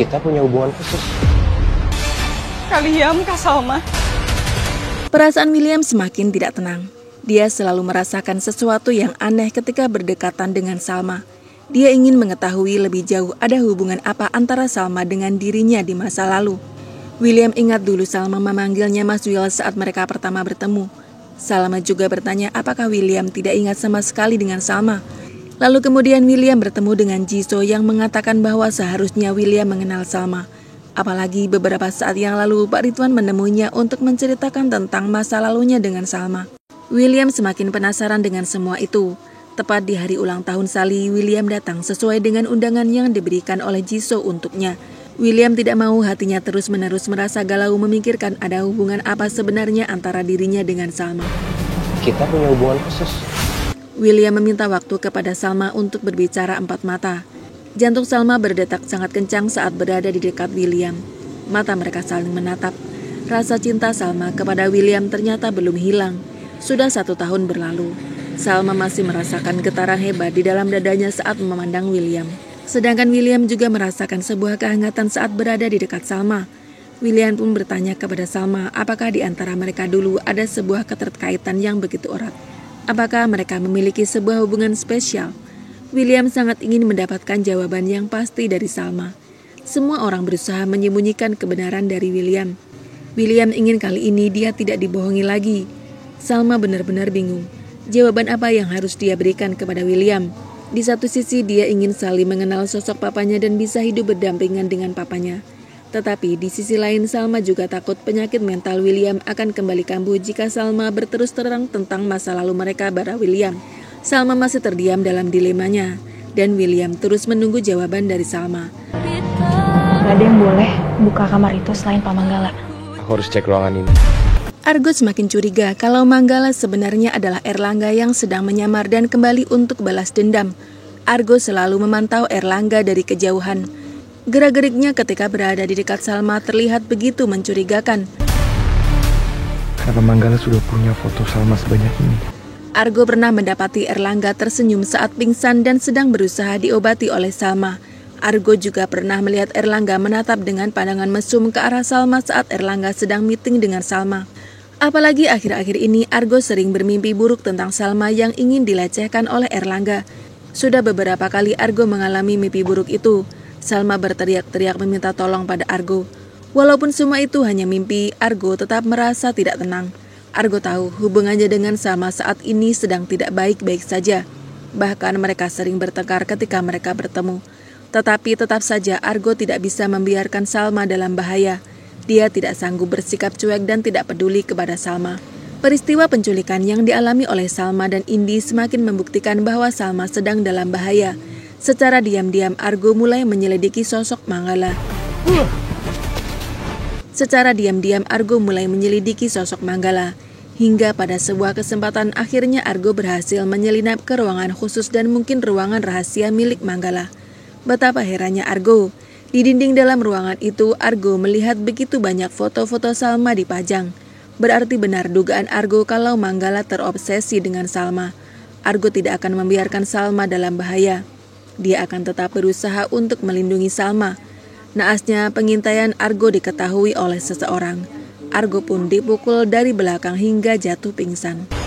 Kita punya hubungan khusus. Kalian, Kak Salma. Perasaan William semakin tidak tenang. Dia selalu merasakan sesuatu yang aneh ketika berdekatan dengan Salma. Dia ingin mengetahui lebih jauh ada hubungan apa antara Salma dengan dirinya di masa lalu. William ingat dulu Salma memanggilnya Mas Will saat mereka pertama bertemu. Salma juga bertanya apakah William tidak ingat sama sekali dengan Salma. Lalu kemudian William bertemu dengan Jisoo yang mengatakan bahwa seharusnya William mengenal Salma. Apalagi beberapa saat yang lalu Pak Ridwan menemuinya untuk menceritakan tentang masa lalunya dengan Salma. William semakin penasaran dengan semua itu. Tepat di hari ulang tahun Sally, William datang sesuai dengan undangan yang diberikan oleh Jisoo untuknya. William tidak mau hatinya terus-menerus merasa galau memikirkan ada hubungan apa sebenarnya antara dirinya dengan Salma. Kita punya hubungan khusus. William meminta waktu kepada Salma untuk berbicara empat mata. Jantung Salma berdetak sangat kencang saat berada di dekat William. Mata mereka saling menatap. Rasa cinta Salma kepada William ternyata belum hilang. Sudah 1 tahun berlalu. Salma masih merasakan getaran hebat di dalam dadanya saat memandang William. Sedangkan William juga merasakan sebuah kehangatan saat berada di dekat Salma. William pun bertanya kepada Salma apakah di antara mereka dulu ada sebuah keterkaitan yang begitu erat. Apakah mereka memiliki sebuah hubungan spesial? William sangat ingin mendapatkan jawaban yang pasti dari Salma. Semua orang berusaha menyembunyikan kebenaran dari William. William ingin kali ini dia tidak dibohongi lagi. Salma benar-benar bingung. Jawaban apa yang harus dia berikan kepada William? Di satu sisi dia ingin Sally mengenal sosok papanya dan bisa hidup berdampingan dengan papanya. Tetapi di sisi lain Salma juga takut penyakit mental William akan kembali kambuh jika Salma berterus terang tentang masa lalu mereka pada William. Salma masih terdiam dalam dilemanya dan William terus menunggu jawaban dari Salma. Gak ada yang boleh buka kamar itu selain Pak Manggala. Aku harus cek ruangan ini. Argo semakin curiga kalau Manggala sebenarnya adalah Erlangga yang sedang menyamar dan kembali untuk balas dendam. Argo selalu memantau Erlangga dari kejauhan. Gerak-geriknya ketika berada di dekat Salma terlihat begitu mencurigakan. Kenapa Manggala sudah punya foto Salma sebanyak ini? Argo pernah mendapati Erlangga tersenyum saat pingsan dan sedang berusaha diobati oleh Salma. Argo juga pernah melihat Erlangga menatap dengan pandangan mesum ke arah Salma saat Erlangga sedang meeting dengan Salma. Apalagi akhir-akhir ini Argo sering bermimpi buruk tentang Salma yang ingin dilecehkan oleh Erlangga. Sudah beberapa kali Argo mengalami mimpi buruk itu. Salma berteriak-teriak meminta tolong pada Argo. Walaupun semua itu hanya mimpi, Argo tetap merasa tidak tenang. Argo tahu hubungannya dengan Salma saat ini sedang tidak baik-baik saja. Bahkan mereka sering bertengkar ketika mereka bertemu. Tetapi tetap saja Argo tidak bisa membiarkan Salma dalam bahaya. Dia tidak sanggup bersikap cuek dan tidak peduli kepada Salma. Peristiwa penculikan yang dialami oleh Salma dan Indi semakin membuktikan bahwa Salma sedang dalam bahaya. Secara diam-diam Argo mulai menyelidiki sosok Manggala. Hingga pada sebuah kesempatan akhirnya Argo berhasil menyelinap ke ruangan khusus dan mungkin ruangan rahasia milik Manggala. Betapa herannya Argo. Di dinding dalam ruangan itu Argo melihat begitu banyak foto-foto Salma dipajang. Berarti benar dugaan Argo kalau Manggala terobsesi dengan Salma. Argo tidak akan membiarkan Salma dalam bahaya. Dia akan tetap berusaha untuk melindungi Salma. Naasnya pengintaian Argo diketahui oleh seseorang. Argo pun dipukul dari belakang hingga jatuh pingsan.